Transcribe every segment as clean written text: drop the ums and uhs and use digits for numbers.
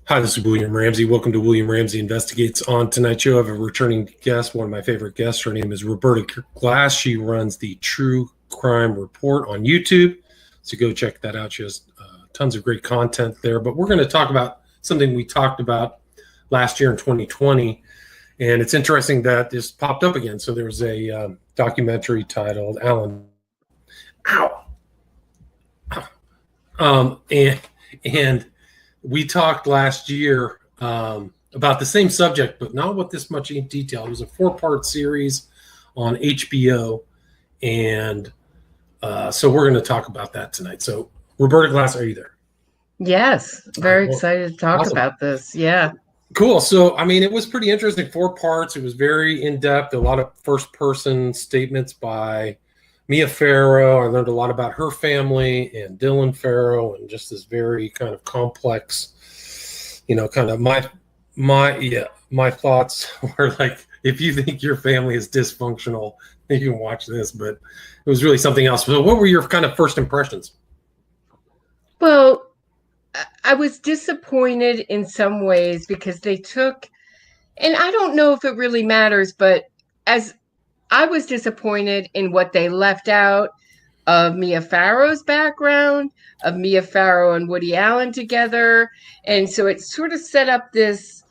Hi, this is William Ramsey. Welcome to William Ramsey Investigates. On tonight's show, I have a returning guest, one of my favorite guests. Her name is Roberta Glass. She runs the True Crime Report on YouTube. So go check that out. She has tons of great content there. But we're going to talk about something we talked about last year in 2020. And it's interesting that this popped up again. So there was a documentary titled Alan. Ow! And we talked last year about the same subject, but not with this much in detail. It was a 4-part series on HBO, and so we're going to talk about that tonight. So, Roberta Glass, are you there? Yes, very excited to talk about this. Yeah. Cool. So, I mean, it was pretty interesting. 4 parts. It was very in-depth, a lot of first-person statements by Mia Farrow. I learned a lot about her family and Dylan Farrow, and just this very kind of complex, kind of my thoughts were like, if you think your family is dysfunctional, you can watch this, but it was really something else. So what were your kind of first impressions? Well, I was disappointed in some ways because they took, and I don't know if it really matters, but as I was disappointed in what they left out of Mia Farrow's background, of Mia Farrow and Woody Allen together. And so it sort of set up this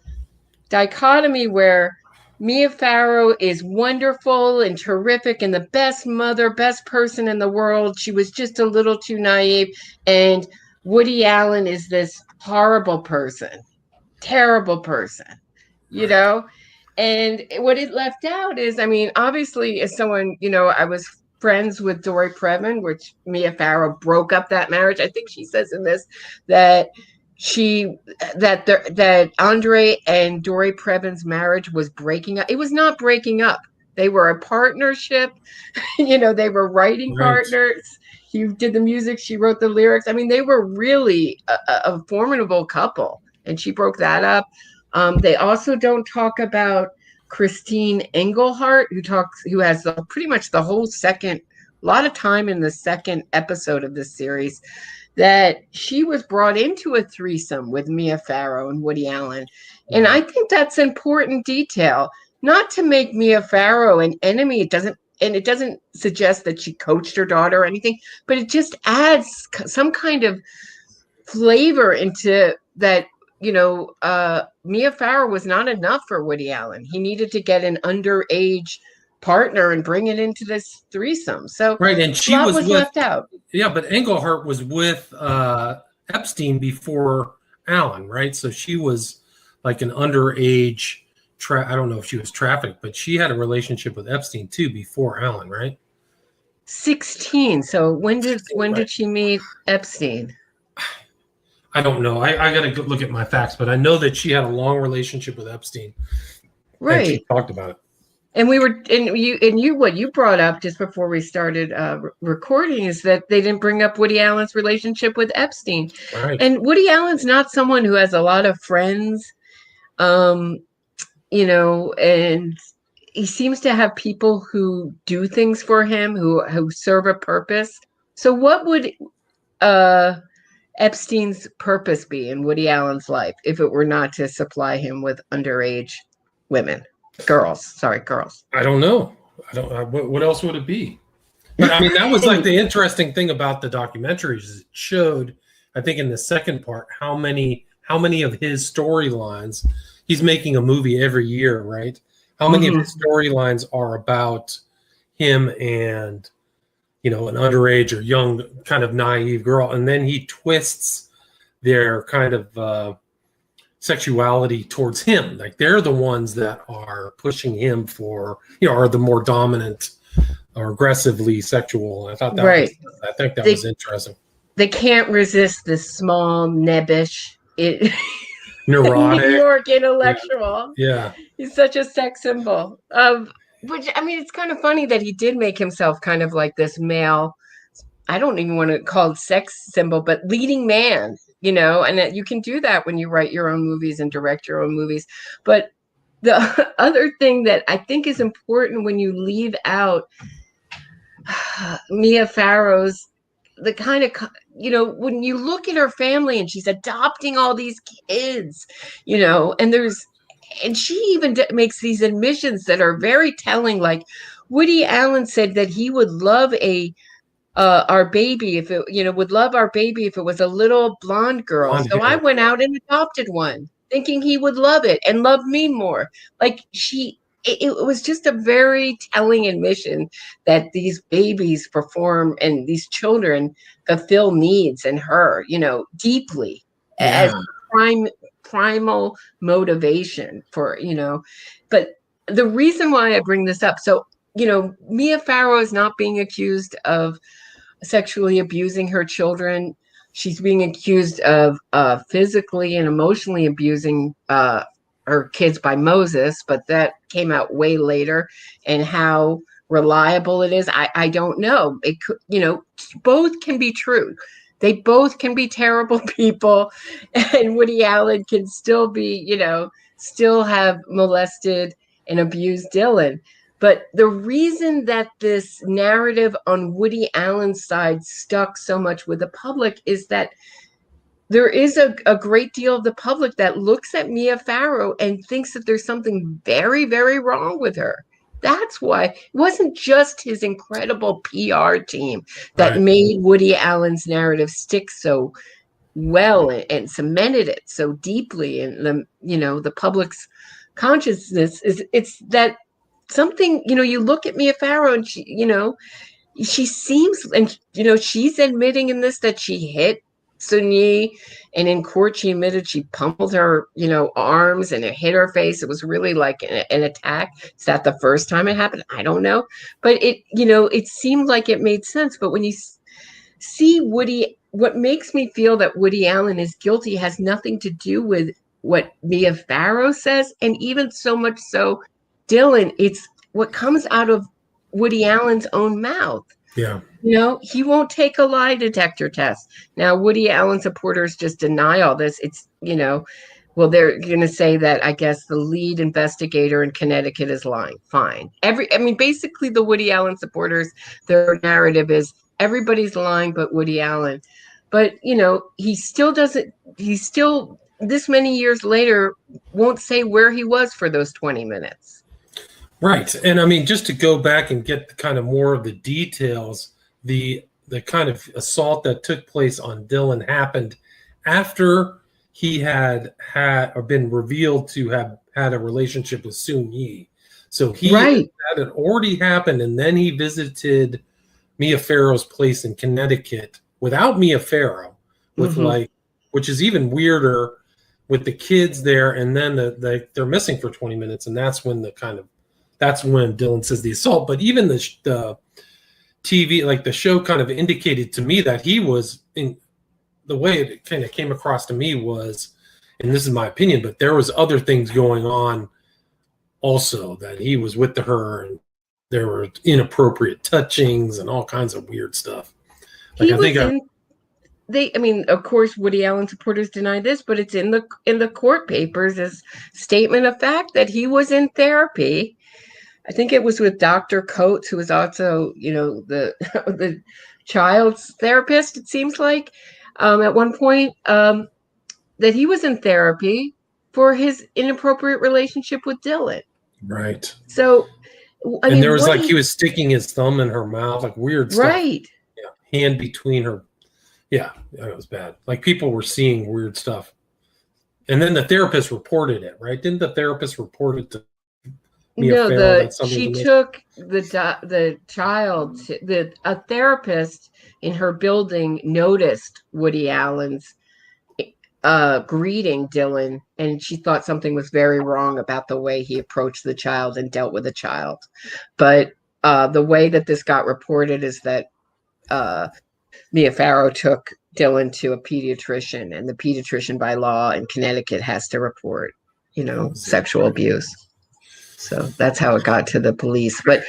dichotomy where Mia Farrow is wonderful and terrific and the best mother, best person in the world. She was just a little too naive. And Woody Allen is this horrible person, terrible person, you know? And what it left out is, I mean, obviously, as someone, I was friends with Dory Previn, which Mia Farrow broke up that marriage. I think she says in this that that Andre and Dory Previn's marriage was breaking up. It was not breaking up. They were a partnership. They were writing partners. He did the music. She wrote the lyrics. I mean, they were really a formidable couple. And she broke that up. They also don't talk about Christine Engelhardt, who has pretty much the whole a lot of time in the second episode of this series, that she was brought into a threesome with Mia Farrow and Woody Allen. And I think that's important detail, not to make Mia Farrow an enemy. It doesn't suggest that she coached her daughter or anything, but it just adds some kind of flavor into that. Mia Farrow was not enough for Woody Allen. He needed to get an underage partner and bring it into this threesome. So and she was left out. Yeah, but Engelhardt was with Epstein before Allen, right? So she was like an underage. I don't know if she was trafficked, but she had a relationship with Epstein too before Allen, right? 16. So when did she meet Epstein? I don't know. I got to look at my facts, but I know that she had a long relationship with Epstein. Right. And she talked about it. And what you brought up just before we started recording is that they didn't bring up Woody Allen's relationship with Epstein. Right. And Woody Allen's not someone who has a lot of friends, and he seems to have people who do things for him, who serve a purpose. So what would Epstein's purpose be in Woody Allen's life if it were not to supply him with underage girls? I don't know. What else would it be? But I mean, that was like the interesting thing about the documentaries is it showed, I think in the second part, how many of his storylines, he's making a movie every year, right? How many of his storylines are about him and an underage or young kind of naive girl. And then he twists their kind of sexuality towards him. Like they're the ones that are pushing him for, are the more dominant or aggressively sexual. I thought that was interesting. They can't resist this small, nebbish, neurotic New York intellectual. Yeah. He's such a sex symbol. Which, I mean, it's kind of funny that he did make himself kind of like this male, I don't even want to call it sex symbol, but leading man, and you can do that when you write your own movies and direct your own movies. But the other thing that I think is important when you leave out Mia Farrow's the kind of, when you look at her family and she's adopting all these kids, and she even makes these admissions that are very telling. Like Woody Allen said that he would love our baby if it, would love our baby if it was a little blonde girl. Blonde So I hair. went out and adopted one, thinking he would love it and love me more. Like it was just a very telling admission that these babies perform and these children fulfill needs in her, deeply as primal motivation for, but the reason why I bring this up, so, Mia Farrow is not being accused of sexually abusing her children. She's being accused of physically and emotionally abusing her kids by Moses, but that came out way later. And how reliable it is, I don't know. It could, both can be true. They both can be terrible people, and Woody Allen can still be, still have molested and abused Dylan. But the reason that this narrative on Woody Allen's side stuck so much with the public is that there is a great deal of the public that looks at Mia Farrow and thinks that there's something very, very wrong with her. That's why it wasn't just his incredible PR team that made Woody Allen's narrative stick so well and cemented it so deeply in the public's consciousness. It's that something, you look at Mia Farrow and she seems, and she's admitting in this that she hit Sun-Yi, and in court she admitted she pummeled her arms and it hit her face. It was really like an attack. Is that the first time it happened? I don't know, but it seemed like it made sense. But when you see Woody, what makes me feel that Woody Allen is guilty has nothing to do with what Mia Farrow says, and even so much so Dylan, it's what comes out of Woody Allen's own mouth. Yeah. He won't take a lie detector test. Now, Woody Allen supporters just deny all this. It's, well, they're going to say that, I guess, the lead investigator in Connecticut is lying. Fine. Basically the Woody Allen supporters, their narrative is everybody's lying but Woody Allen. But, he still, this many years later, won't say where he was for those 20 minutes. Right. And just to go back and get kind of more of the details, the kind of assault that took place on Dylan happened after he had or been revealed to have had a relationship with Sun-Yi. So that had already happened, and then he visited Mia Farrow's place in Connecticut without Mia Farrow, with which is even weirder, with the kids there, and then they're missing for 20 minutes, and that's when Dylan says the assault. But even the TV, like the show, kind of indicated to me that he was in the way it kind of came across to me was, and this is my opinion, but there was other things going on also, that he was with her and there were inappropriate touchings and all kinds of weird stuff. Like of course, Woody Allen supporters deny this, but it's in the court papers as statement of fact that he was in therapy. I think it was with Dr. Coates, who was also, the child's therapist, it seems like, at one point, that he was in therapy for his inappropriate relationship with Dylan. Right. So, there was he was sticking his thumb in her mouth, like weird stuff. Right. Yeah. Hand between her. Yeah, it was bad. Like people were seeing weird stuff. And then the therapist reported it, right? Didn't the therapist report it to Mia Farrow? She took the child. A therapist in her building noticed Woody Allen's greeting Dylan, and she thought something was very wrong about the way he approached the child and dealt with the child. But the way that this got reported is that Mia Farrow took Dylan to a pediatrician, and the pediatrician by law in Connecticut has to report, sexual abuse. So that's how it got to the police. But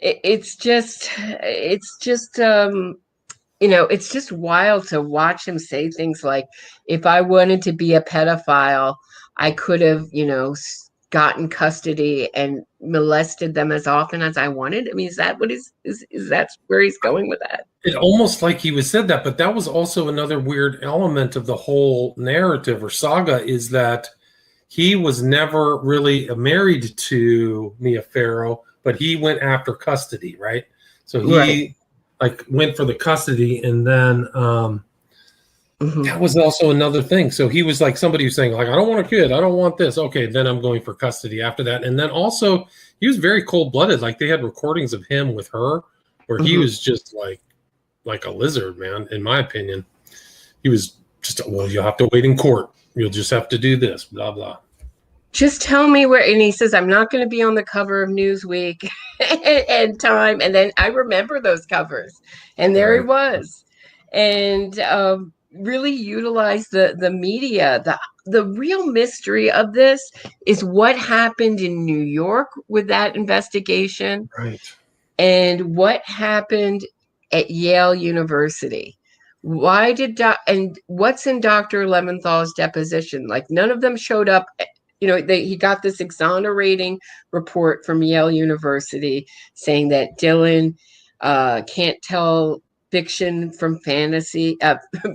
it's just wild to watch him say things like, if I wanted to be a pedophile, I could have, gotten custody and molested them as often as I wanted? I mean, is that what is that where he's going with that? It almost like he was said that, but that was also another weird element of the whole narrative or saga, is that he was never really married to Mia Farrow, but he went after custody, right? So he like went for the custody, and then that was also another thing. So he was like somebody who's saying, like, I don't want a kid, I don't want this. Okay, then I'm going for custody after that. And then also he was very cold-blooded. Like they had recordings of him with her where he was just like a lizard, man, in my opinion. He was just, well, you'll have to wait in court. You'll just have to do this, blah, blah. Just tell me where, and he says, I'm not going to be on the cover of Newsweek and Time. And then I remember those covers, and there he was. And really utilized the media. The real mystery of this is what happened in New York with that investigation. Right. And what happened at Yale University. Why did and what's in Dr. Leventhal's deposition? Like none of them showed up. You know, he got this exonerating report from Yale University saying that Dylan can't tell fiction from fantasy,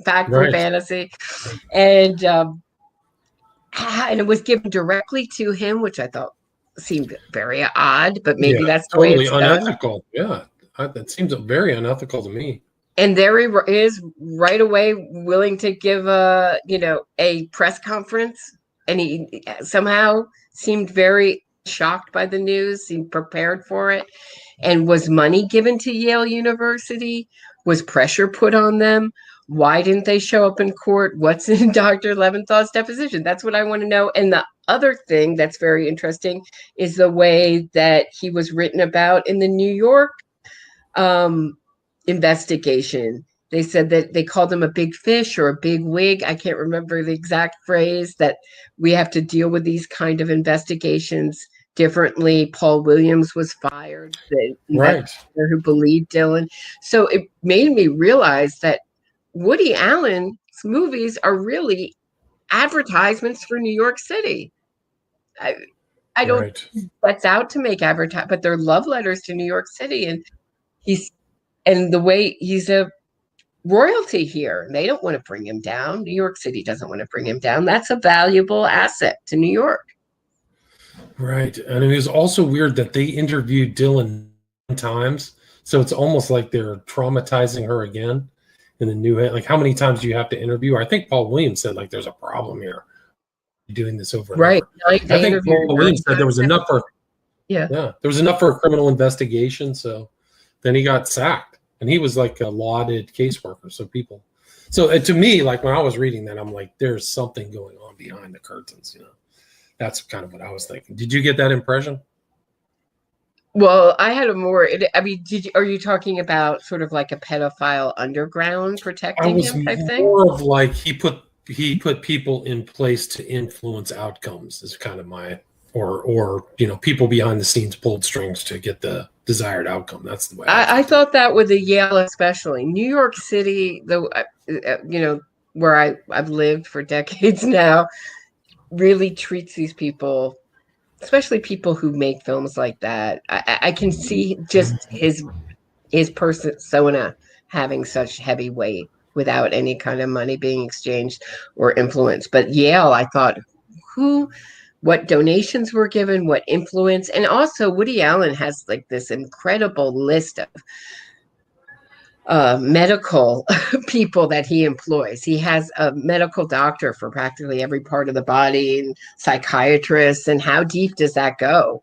fact from fantasy, and it was given directly to him, which I thought seemed very odd, but maybe that's the totally way it's unethical. done. Yeah, that seems very unethical to me. And there he is, right away, willing to give a press conference, and he somehow seemed very shocked by the news, seemed prepared for it. And was money given to Yale University? Was pressure put on them? Why didn't they show up in court? What's in Dr. Leventhal's deposition? That's what I want to know. And the other thing that's very interesting is the way that he was written about in the New York investigation. They said that they called him a big fish or a big wig. I can't remember the exact phrase, that we have to deal with these kind of investigations differently. Paul Williams was fired, the investigator who believed Dylan. So it made me realize that Woody Allen's movies are really advertisements for New York City. I don't think that's out to make advertise, but they're love letters to New York City. And the way he's a royalty here, they don't want to bring him down. New York City doesn't want to bring him down. That's a valuable asset to New York. Right. And it was also weird that they interviewed Dylan times. So it's almost like they're traumatizing her again in the new, like, how many times do you have to interview her? I think Paul Williams said, like, there's a problem here doing this over and over. I think Paul Williams said there was enough for there was enough for a criminal investigation. So then he got sacked, and he was like a lauded caseworker. So to me, like when I was reading that, I'm like, there's something going on behind the curtains, you know. That's kind of what I was thinking. Did you get that impression? Well, I had a more. I mean, are you talking about sort of like a pedophile underground protecting him type thing? More of like he put people in place to influence outcomes. Is kind of my or people behind the scenes pulled strings to get the desired outcome. That's the way I thought that with the Yale, especially New York City, though, where I've lived for decades now, really treats these people, especially people who make films like that. I can see just his persona having such heavy weight without any kind of money being exchanged or influence. But Yale, I thought, what donations were given, what influence, and also Woody Allen has like this incredible list of medical people that he employs. He has a medical doctor for practically every part of the body, and psychiatrists. And how deep does that go?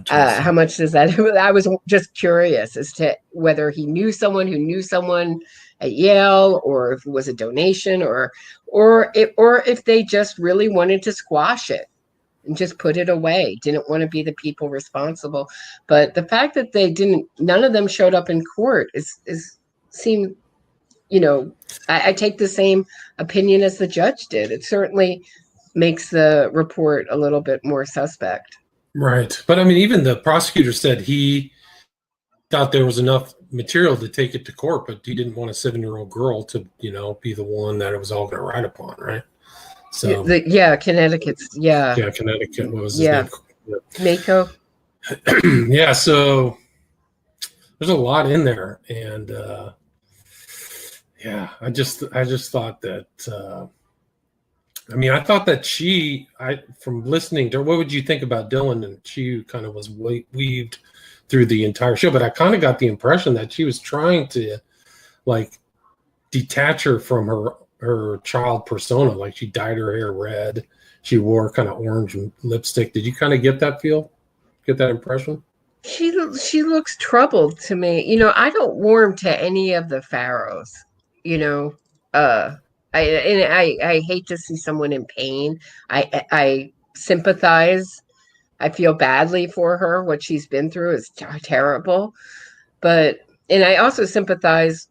How much does that? I was just curious as to whether he knew someone who knew someone at Yale, or if it was a donation, or if they just really wanted to squash it and just put it away, didn't want to be the people responsible. But the fact that none of them showed up in court seemed, I take the same opinion as the judge did. It certainly makes the report a little bit more suspect. Right. But I mean, even the prosecutor said he thought there was enough material to take it to court, but he didn't want a 7-year-old girl to, be the one that it was all going to ride upon. Right. So Connecticut's yeah, Connecticut. What was his name? Mako. Yeah, so there's a lot in there, and yeah, I just thought that. I mean, I thought that from listening to her, what would you think about Dylan? And she kind of was weaved through the entire show, but I kind of got the impression that she was trying to like detach her from her child persona. Like she dyed her hair red, she wore kind of orange lipstick. Did you kind of get that impression? She looks troubled to me. I don't warm to any of the Farrows. You know, I hate to see someone in pain. I sympathize. I feel badly for her. What she's been through is terrible. And I also sympathize.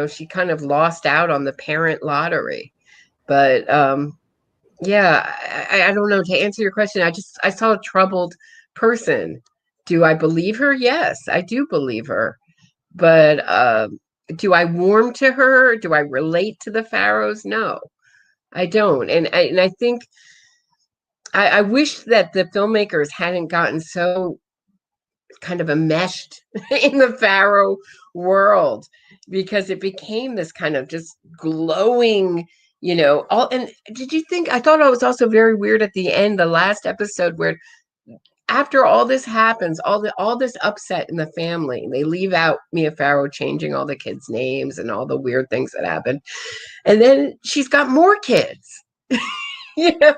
She kind of lost out on the parent lottery. But yeah, I don't know. To answer your question, I saw a troubled person. Do I believe her? Yes, I do believe her. But do I warm to her? Do I relate to the Farrows? No, I don't. And I think I wish that the filmmakers hadn't gotten so kind of enmeshed in the Farrow world, because it became this kind of just glowing, all. And did you think, I thought it was also very weird at the end, the last episode, where after all this happens, all this upset in the family, they leave out Mia Farrow changing all the kids' names and all the weird things that happen. And then she's got more kids.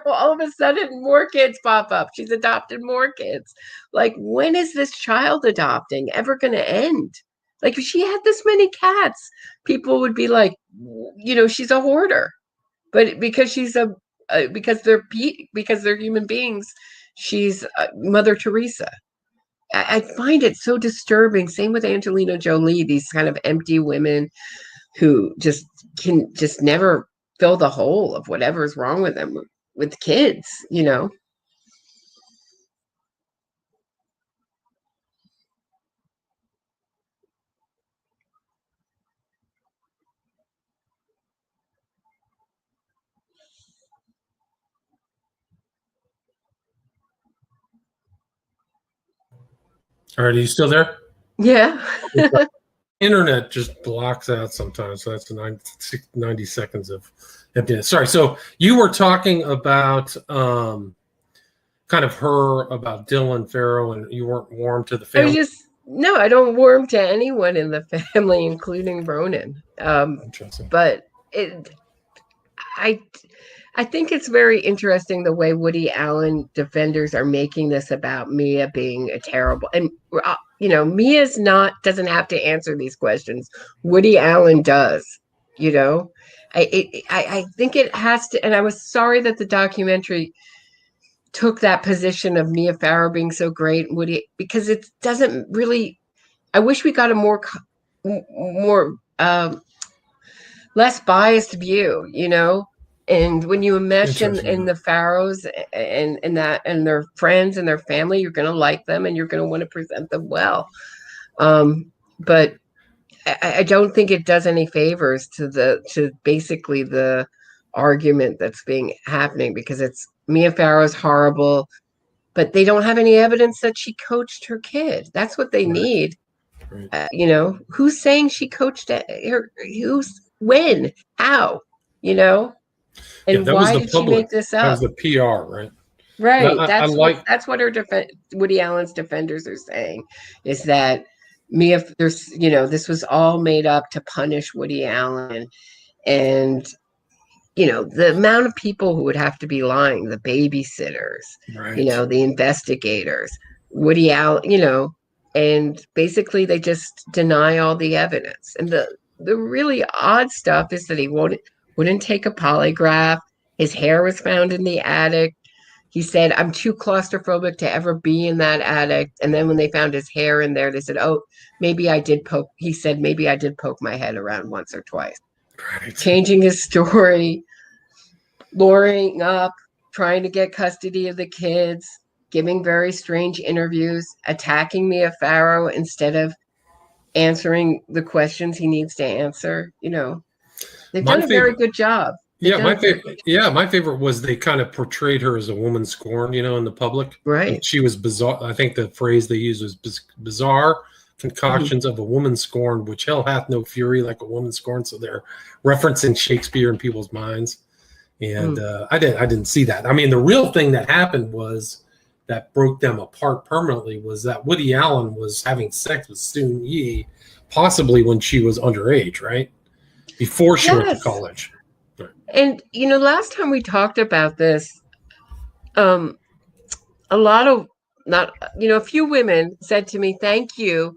All of a sudden more kids pop up. She's adopted more kids. Like, when is this child adopting ever going to end? Like, if she had this many cats, people would be like, she's a hoarder. But because because they're human beings, she's Mother Teresa. I find it so disturbing. Same with Angelina Jolie, these kind of empty women who can never fill the hole of whatever's wrong with them with kids. All right, are you still there? Yeah. Internet just blocks out sometimes, so that's 90 seconds of emptiness. Sorry. So you were talking about kind of her, about Dylan Farrow, and you weren't warm to the family. No, I don't warm to anyone in the family, including Ronan. Interesting. But I think it's very interesting the way Woody Allen defenders are making this about Mia being a terrible, and Mia's doesn't have to answer these questions. Woody Allen does. I think it has to, and I was sorry that the documentary took that position of Mia Farrow being so great, Woody, because it doesn't really. I wish we got a more less biased view, And when you mesh in the Farrows and their friends and their family, you're going to like them and you're going to want to present them well. But I don't think it does any favors to basically the argument that's happening, because it's Mia Farrow's horrible, but they don't have any evidence that she coached her kid. That's what they need. Right. Who's saying she coached her? When? How? And why did she make this up? That was the PR, right? Right. That's what Woody Allen's defenders are saying, is that this was all made up to punish Woody Allen. And the amount of people who would have to be lying, the babysitters, right, the investigators, Woody Allen, and basically they just deny all the evidence. And the really odd stuff is that he wouldn't take a polygraph. His hair was found in the attic. He said, I'm too claustrophobic to ever be in that attic. And then when they found his hair in there, they said, maybe I did poke my head around once or twice. Right. Changing his story, luring up, trying to get custody of the kids, giving very strange interviews, attacking Mia Farrow instead of answering the questions he needs to answer. They've done a very good job. Yeah, my favorite was they kind of portrayed her as a woman scorned, in the public. Right. And she was bizarre. I think the phrase they used was bizarre concoctions of a woman scorned, which hell hath no fury like a woman scorned. So they're referencing Shakespeare in people's minds. And I didn't see that. I mean, the real thing that happened was that broke them apart permanently was that Woody Allen was having sex with Soon Yi, possibly when she was underage, right? Before she went to college. And, last time we talked about this, a few women said to me, thank you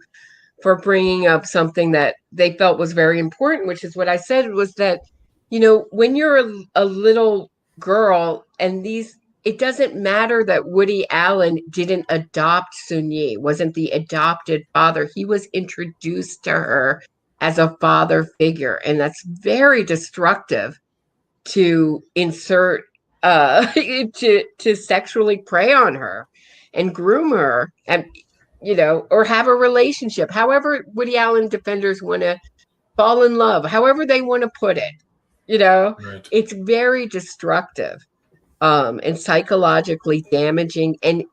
for bringing up something that they felt was very important, which is what I said was that, when you're a little girl and it doesn't matter that Woody Allen didn't adopt Soon Yi, wasn't the adopted father. He was introduced to her as a father figure. And that's very destructive to insert to sexually prey on her and groom her and or have a relationship, however Woody Allen defenders want to fall in love, however they want to put it. Right. It's very destructive and psychologically damaging and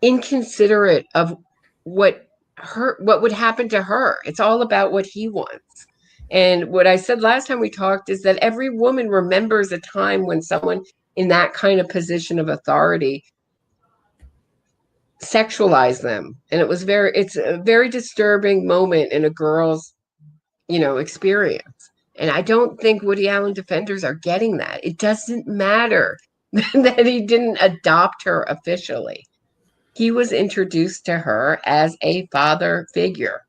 inconsiderate of what would happen to her. It's all about what he wants. And what I said last time we talked is that every woman remembers a time when someone in that kind of position of authority sexualized them. And it's a very disturbing moment in a girl's, experience. And I don't think Woody Allen defenders are getting that. It doesn't matter that he didn't adopt her officially. He was introduced to her as a father figure.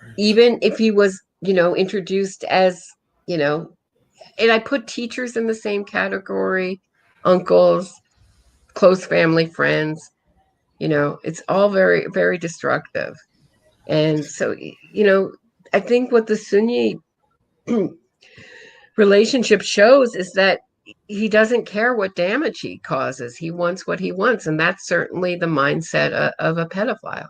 Right. Even if he was, introduced as, and I put teachers in the same category, uncles, close family friends, it's all very, very destructive. And so, I think what the Soon Yi relationship shows is that he doesn't care what damage he causes. He wants what he wants. And that's certainly the mindset of a pedophile.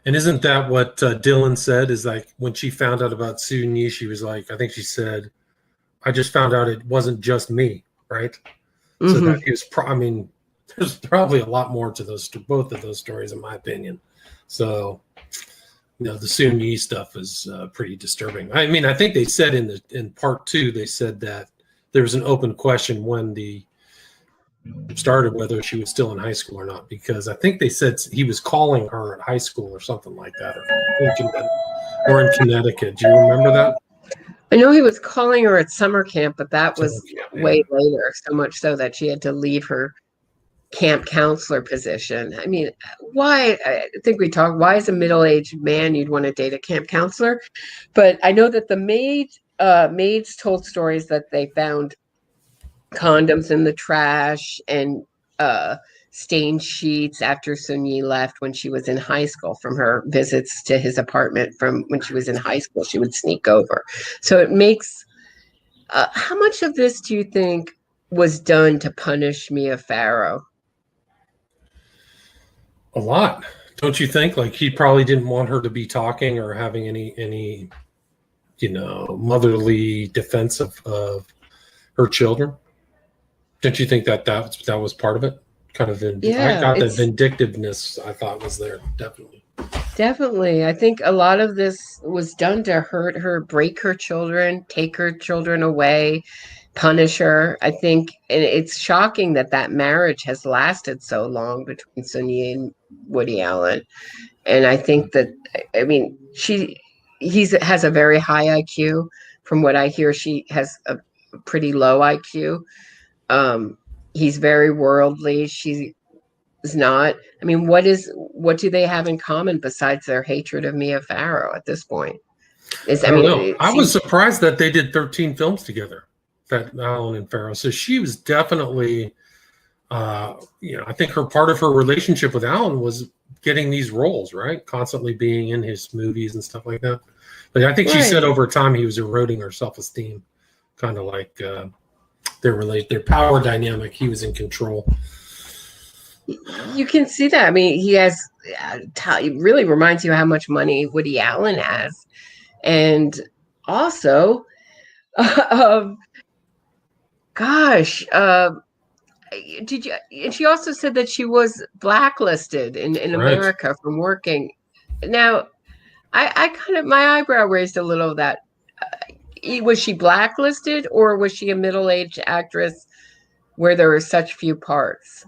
And isn't that what Dylan said? Is like when she found out about Soon Yi, she was like, I think she said, I just found out it wasn't just me, right? Mm-hmm. So that he was, there's probably a lot more to both of those stories, in my opinion. So, the Soon Yi stuff is pretty disturbing. I mean, I think they said in part 2, they said that there was an open question when the started whether she was still in high school or not, because I think they said he was calling her at high school or something like that, or in Connecticut. Do you remember that? I know he was calling her at summer camp, but that was way later, so much so that she had to leave her camp counselor position. I mean, why? I think why is a middle-aged man you'd want to date a camp counselor? But I know that the maids told stories that they found condoms in the trash and stained sheets after Soon Yi left when she was in high school from her visits to his apartment from when she was in high school. She would sneak over. So it makes how much of this do you think was done to punish Mia Farrow? A lot, don't you think? Like he probably didn't want her to be talking or having any motherly defense of her children. Don't you think that was part of it? Kind of, I got the vindictiveness. I thought was there definitely. I think a lot of this was done to hurt her, break her children, take her children away, punish her. I think, and it's shocking that marriage has lasted so long between Soon Yi and Woody Allen. And I think that, I mean, he has a very high IQ. From what I hear, she has a pretty low IQ. He's very worldly. She is not. I mean, what do they have in common besides their hatred of Mia Farrow at this point? I was surprised that they did 13 films together, that Allen and Farrow. So she was definitely, I think part of her relationship with Allen was getting these roles, right? Constantly being in his movies and stuff like that. But I think she said over time he was eroding her self-esteem, kind of like their power dynamic. He was in control. You can see that. I mean, he has. It really reminds you how much money Woody Allen has, and also, gosh, did you? And she also said that she was blacklisted in Right. America from working. Now, I kind of my eyebrow raised a little of that. Was she blacklisted, or was she a middle-aged actress where there were such few parts?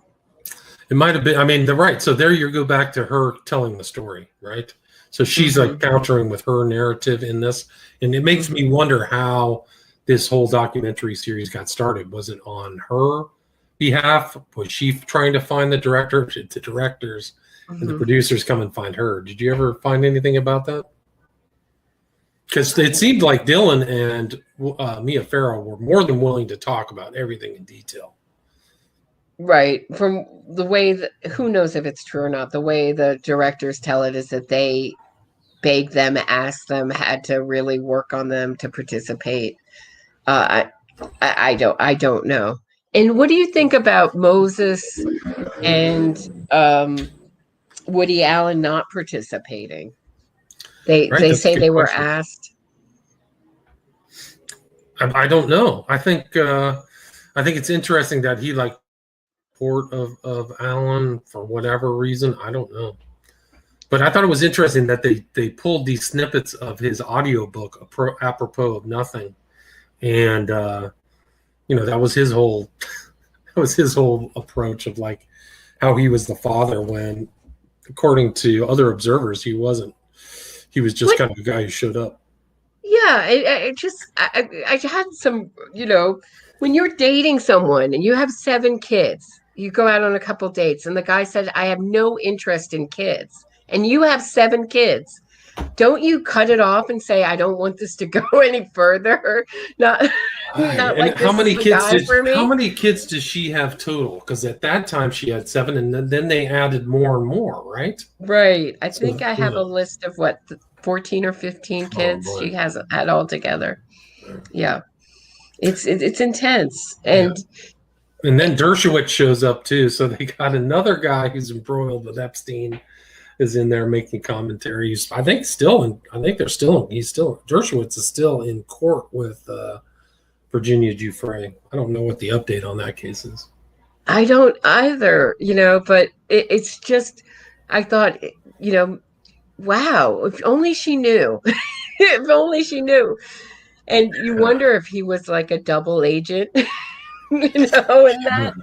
It might have been. I mean, right. So there you go back to her telling the story, right? So she's like countering with her narrative in this, and it makes me wonder how this whole documentary series got started. Was it on her behalf? Was she trying to find the director? Did the directors and the producers come and find her? Did you ever find anything about that? Because it seemed like Dylan and Mia Farrow were more than willing to talk about everything in detail. Right. From the way that, who knows if it's true or not, the way the directors tell it is that they begged them, asked them, had to really work on them to participate. I don't know. And what do you think about Moses and Woody Allen not participating? They say they were asked. I don't know. I think it's interesting that he like port of Allen for whatever reason. I don't know. But I thought it was interesting that they pulled these snippets of his audiobook apropos of nothing. And that was his whole approach of like how he was the father when, according to other observers, he wasn't. He was just kind of a guy who showed up. Yeah, I had some, when you're dating someone and you have 7 kids, you go out on a couple dates and the guy said, I have no interest in kids, and you have 7 kids. Don't you cut it off and say, I don't want this to go any further? Not like how many kids does she have total? Because at that time she had 7, and then they added more and more, right? Right. I think I have a list of 14 or 15 kids she has had all together. Yeah. It's intense. And then Dershowitz shows up too. So they got another guy who's embroiled with Epstein is in there making commentaries. Dershowitz is still in court with Virginia Giuffre. I don't know what the update on that case is. I don't either, but it's just, I thought, wow, if only she knew. If only she knew. And you wonder if he was like a double agent, and that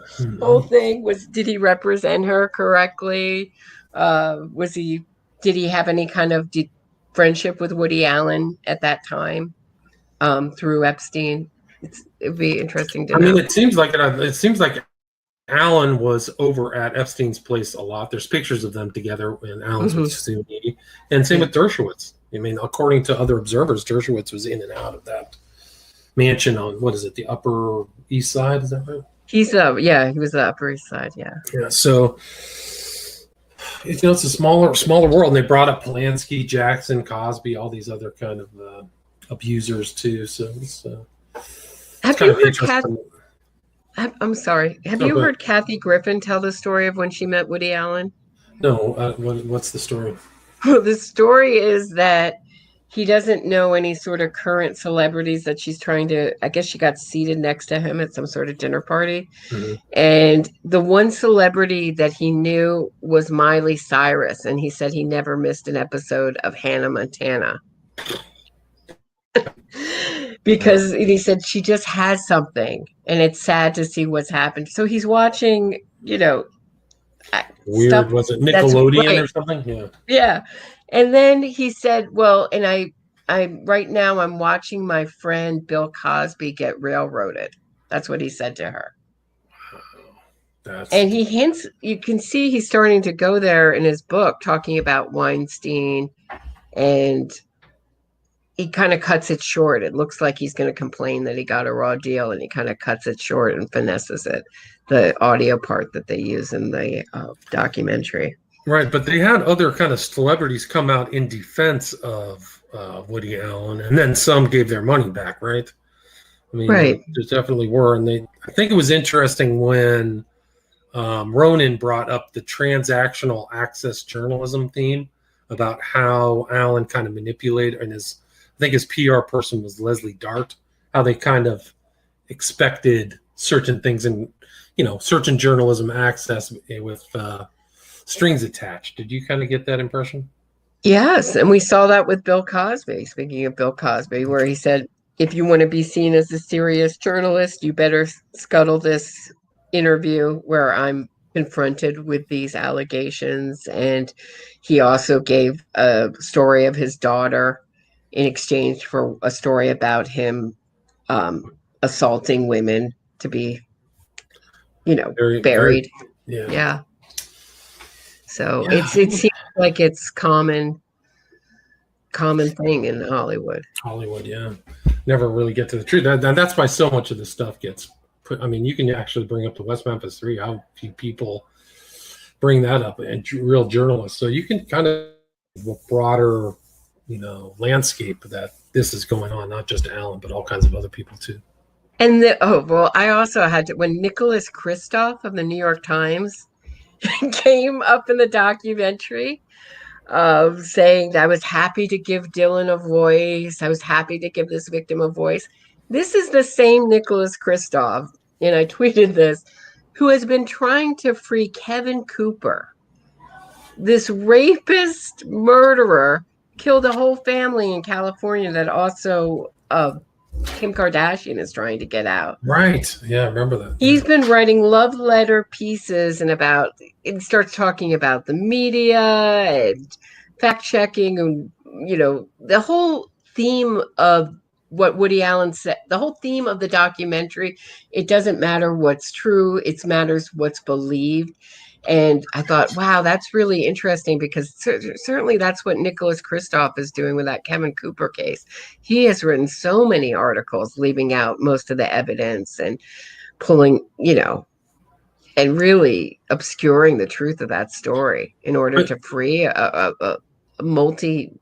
whole thing did he represent her correctly? Did he have any kind of friendship with Woody Allen at that time through Epstein? It'd be interesting to know. I mean, it seems like Allen was over at Epstein's place a lot. There's pictures of them together when Allen's with Suni, and same with Dershowitz. I mean, according to other observers, Dershowitz was in and out of that mansion on the Upper East Side. Is that right? He was the Upper East Side. Yeah. Yeah. So it's a smaller world, and they brought up Polanski, Jackson, Cosby, all these other kind of abusers too. So it's have you heard I'm sorry. Have you heard Kathy Griffin tell the story of when she met Woody Allen? No. What's the story? Well, the story is that he doesn't know any sort of current celebrities that she's trying to, I guess she got seated next to him at some sort of dinner party. And the one celebrity that he knew was Miley Cyrus. And he said he never missed an episode of Hannah Montana. Because he said she just has something, and it's sad to see what's happened. So he's watching, weird stuff, was it Nickelodeon or something? Yeah. And then he said, well, and I right now I'm watching my friend Bill Cosby get railroaded. That's what he said to her. And he hints, you can see he's starting to go there in his book, talking about Weinstein, and he kind of cuts it short. It looks like he's going to complain that he got a raw deal, and he kind of cuts it short and finesses it, the audio part that they use in the documentary. Right, but they had other kind of celebrities come out in defense of Woody Allen, and then some gave their money back, right? I mean, there definitely were, and I think it was interesting when Ronan brought up the transactional access journalism theme about how Allen kind of manipulated, and I think his PR person was Leslie Dart, how they kind of expected certain things and certain journalism access with strings attached. Did you kind of get that impression? Yes, and we saw that with Bill Cosby. Speaking of Bill Cosby, where he said, if you want to be seen as a serious journalist, you better scuttle this interview where I'm confronted with these allegations. And he also gave a story of his daughter in exchange for a story about him assaulting women to be, Very, buried. yeah. Yeah. So Yeah. it seems like it's common thing in Hollywood. Hollywood, yeah. Never really get to the truth. That's why so much of this stuff gets put. I mean, you can actually bring up the West Memphis 3, how few people bring that up, and real journalists. So you can kind of a broader, landscape that this is going on, not just Alan, but all kinds of other people too. And I also had to, when Nicholas Kristof of the New York Times came up in the documentary, saying that I was happy to give Dylan a voice. I was happy to give this victim a voice. This is the same Nicholas Kristof, and I tweeted this, who has been trying to free Kevin Cooper. This rapist murderer killed a whole family in California that also Kim Kardashian is trying to get out. Right. Yeah, I remember that. He's been writing love letter pieces and starts talking about the media and fact checking and, the whole theme of what Woody Allen said, the whole theme of the documentary, it doesn't matter what's true, it matters what's believed. And I thought, wow, that's really interesting, because certainly that's what Nicholas Kristof is doing with that Kevin Cooper case. He has written so many articles leaving out most of the evidence and pulling, and really obscuring the truth of that story in order to free a multi,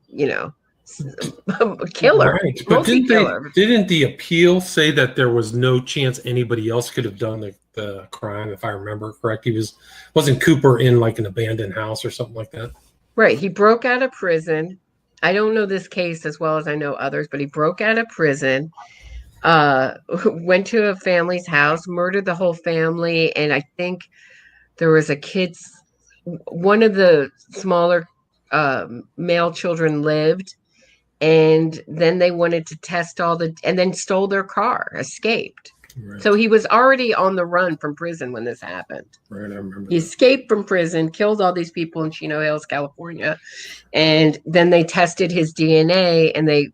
killer. Right. But didn't the appeal say that there was no chance anybody else could have done the crime, if I remember correct? Wasn't Cooper in like an abandoned house or something like that? Right. He broke out of prison. I don't know this case as well as I know others, but he broke out of prison, went to a family's house, murdered the whole family. And I think there was one of the smaller male children lived. And then they wanted to test and then stole their car, escaped. Right. So he was already on the run from prison when this happened. Right, I remember. He escaped from prison, killed all these people in Chino Hills, California. And then they tested his DNA, and they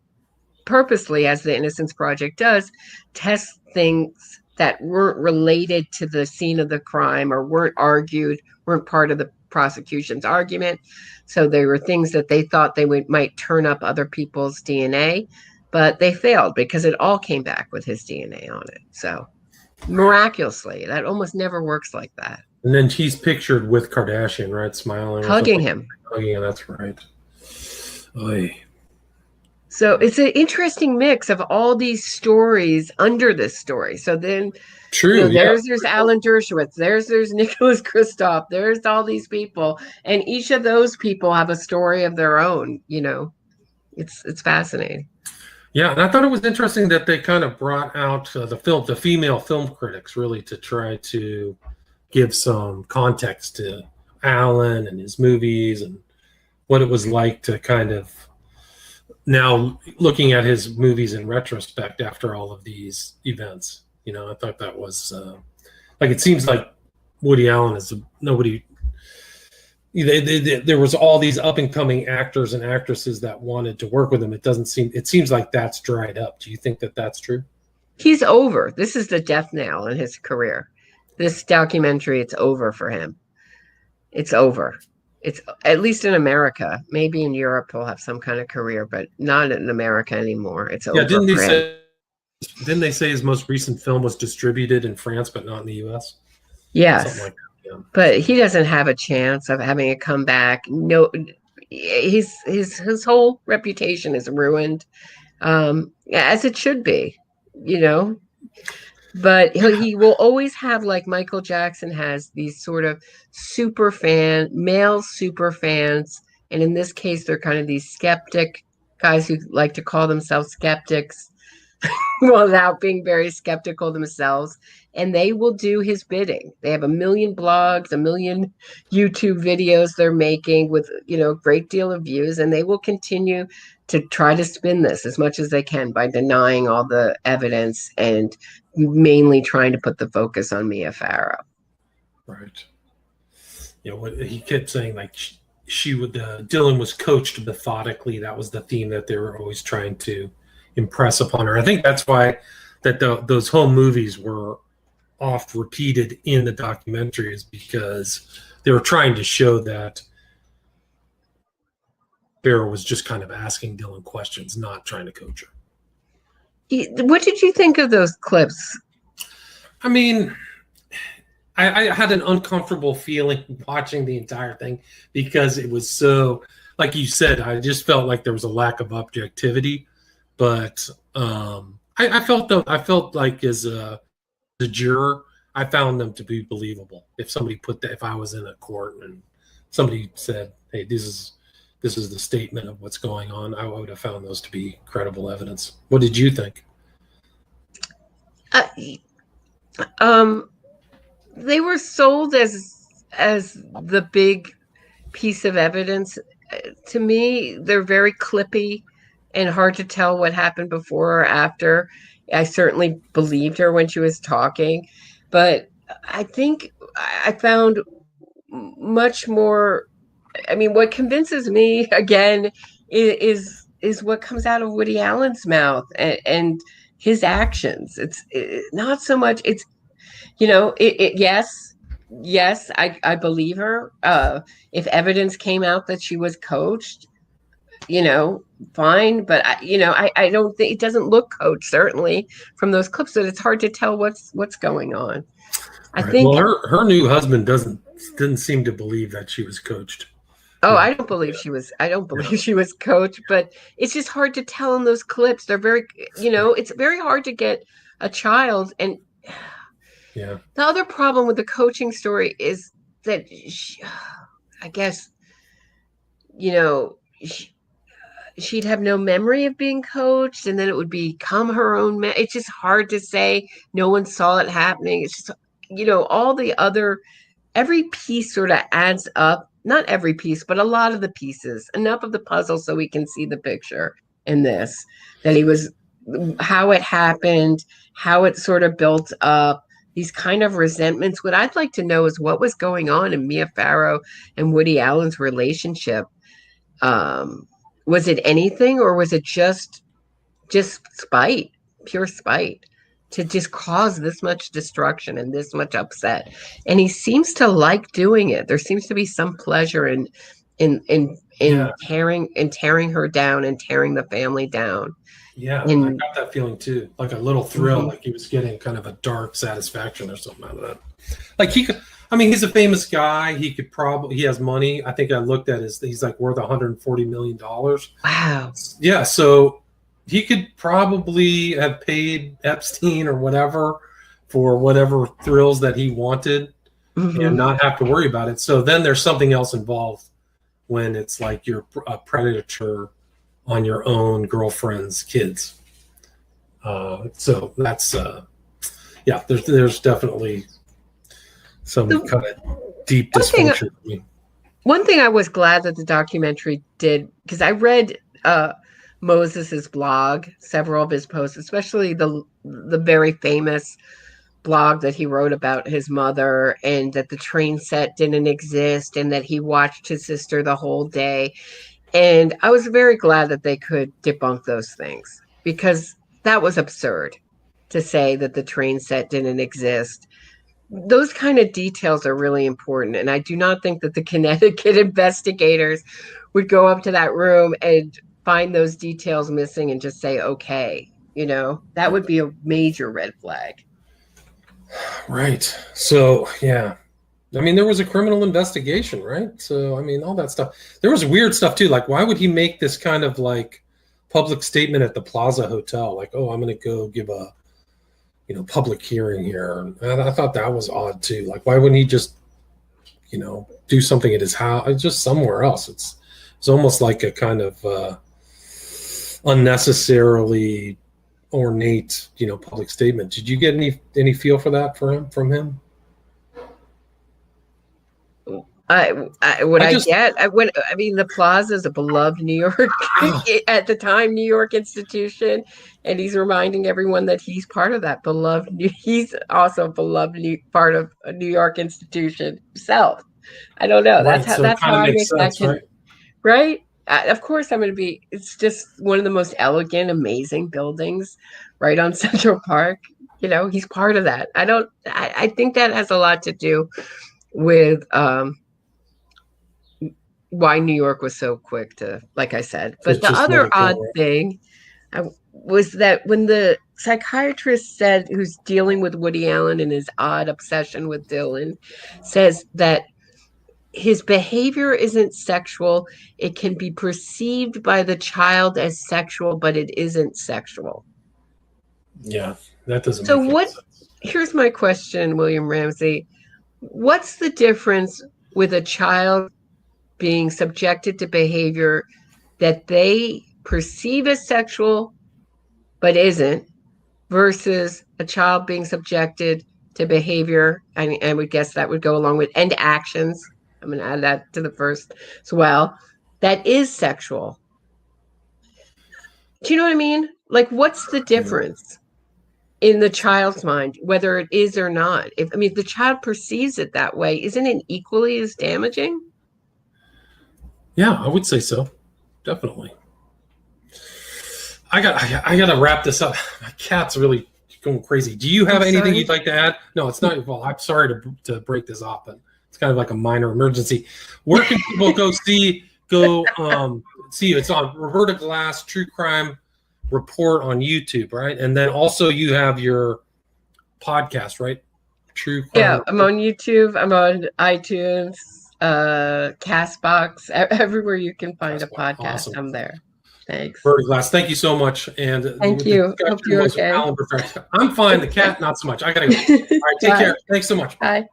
purposely, as the Innocence Project does, test things that weren't related to the scene of the crime or weren't part of the prosecution's argument. So they were things that they thought might turn up other people's DNA, but they failed because it all came back with his DNA on it. So miraculously, that almost never works like that. And then he's pictured with Kardashian, right? Smiling. Hugging him. Hugging him, that's right. Oy. So it's an interesting mix of all these stories under this story. So then there's Alan Dershowitz, there's Nicholas Kristof, there's all these people, and each of those people have a story of their own. It's fascinating. Yeah, and I thought it was interesting that they kind of brought out the female film critics, really, to try to give some context to Alan and his movies and what it was like to kind of, now looking at his movies in retrospect after all of these events. I thought that was it seems like Woody Allen is nobody. There was all these up and coming actors and actresses that wanted to work with him. It seems like that's dried up. Do you think that that's true? He's over. This is the death knell in his career. This documentary, it's over for him. It's over. It's at least in America. Maybe in Europe he'll have some kind of career, but not in America anymore. It's over. Didn't they say his most recent film was distributed in France but not in the US? Yes. Something like that, yeah. But he doesn't have a chance of having a comeback. No, his whole reputation is ruined, as it should be, But he will always have, like Michael Jackson has, these sort of male super fans. And in this case, they're kind of these skeptic guys who like to call themselves skeptics. without being very skeptical themselves, and they will do his bidding. They have a million blogs, a million YouTube videos they're making with, a great deal of views, and they will continue to try to spin this as much as they can by denying all the evidence and mainly trying to put the focus on Mia Farrow. Right. What he kept saying, like she would, Dylan was coached methodically. That was the theme that they were always trying to impress upon her. I think that's why those home movies were oft repeated in the documentary, is because they were trying to show that Farrow was just kind of asking Dylan questions, not trying to coach her. What did you think of those clips? I mean, I had an uncomfortable feeling watching the entire thing because it was so, like you said, I just felt like there was a lack of objectivity. But I felt like as a juror, I found them to be believable. If somebody if I was in a court and somebody said, "Hey, this is the statement of what's going on," I would have found those to be credible evidence. What did you think? They were sold as the big piece of evidence. To me, they're very clippy and hard to tell what happened before or after. I certainly believed her when she was talking, but I think I found much more. I mean, what convinces me again is what comes out of Woody Allen's mouth and his actions. It's not so much. It's yes, I believe her. If evidence came out that she was coached, fine. But I don't think, it doesn't look coached, certainly from those clips, that it's hard to tell what's going on. I think. Well, her new husband didn't seem to believe that she was coached. Oh, I don't believe she was. I don't believe she was coached, but it's just hard to tell in those clips. They're very, it's very hard to get a child. And yeah, the other problem with the coaching story is that I guess, she'd have no memory of being coached, and then it would become her own. It's just hard to say. No one saw it happening. It's just, all the other, every piece sort of adds up. Not every piece, but a lot of the pieces, enough of the puzzle so we can see the picture in this, that how it happened, how it sort of built up, these kind of resentments. What I'd like to know is what was going on in Mia Farrow and Woody Allen's relationship. Was it anything, or was it just spite, pure spite, to just cause this much destruction and this much upset? And he seems to like doing it. There seems to be some pleasure in tearing her down and tearing the family down. Yeah, I got that feeling too, like a little thrill, like he was getting kind of a dark satisfaction or something out of that. Like he's a famous guy. He has money. I think I looked at he's like worth $140 million. Wow. Yeah, so he could probably have paid Epstein or whatever for whatever thrills that he wanted and not have to worry about it. So then there's something else involved when it's like you're a predator on your own girlfriend's kids. So that's, there's definitely some kind of deep dysfunction. One thing I was glad that the documentary did, because I read Moses's blog, several of his posts, especially the very famous blog that he wrote about his mother, and that the train set didn't exist, and that he watched his sister the whole day. And I was very glad that they could debunk those things, because that was absurd to say that the train set didn't exist. Those kind of details are really important. And I do not think that the Connecticut investigators would go up to that room and find those details missing and just say, okay, that would be a major red flag. Right. So, yeah. I mean, there was a criminal investigation, right? So, I mean, all that stuff. There was weird stuff too. Like, why would he make this kind of like public statement at the Plaza Hotel? Like, oh, I'm going to go give a, public hearing here. And I thought that was odd too. Like, why wouldn't he just, do something at his house, just somewhere else? It's almost like a kind of unnecessarily ornate, public statement. Did you get any feel for that from him? The Plaza is a beloved New York at the time New York institution, and he's reminding everyone that he's part of that beloved. He's also a beloved part of a New York institution himself. I don't know. Right, That's how I make that connection. Right? Of course, I'm going to be. It's just one of the most elegant, amazing buildings, right on Central Park. He's part of that. I think that has a lot to do with why New York was so quick to, like I said. But the other odd thing was that when the psychiatrist said, who's dealing with Woody Allen and his odd obsession with Dylan, says that his behavior isn't sexual. It can be perceived by the child as sexual, but it isn't sexual. Yeah, that doesn't make sense. Here's my question, William Ramsey. What's the difference with a child being subjected to behavior that they perceive as sexual but isn't, versus a child being subjected to behavior, I would guess that would go along with, and actions, I'm going to add that to the first as well, that is sexual? Do you know what I mean? Like, what's the difference in the child's mind, whether it is or not? If the child perceives it that way, isn't it equally as damaging? Yeah, I would say so. Definitely. I got to wrap this up. My cat's really going crazy. Do you have anything you'd like to add? No, it's not. Well, I'm sorry to break this off, but it's kind of like a minor emergency. Where can people go see you? It's on Roberta Glass True Crime Report on YouTube, right? And then also you have your podcast, right? True Crime. Yeah, I'm on YouTube. I'm on iTunes. Castbox, everywhere you can find a podcast. Awesome. I'm there. Thanks. Roberta Glass, thank you so much. And thank you. Hope you're okay. I'm fine. The cat, not so much. I gotta go. All right, take care. Thanks so much. Bye.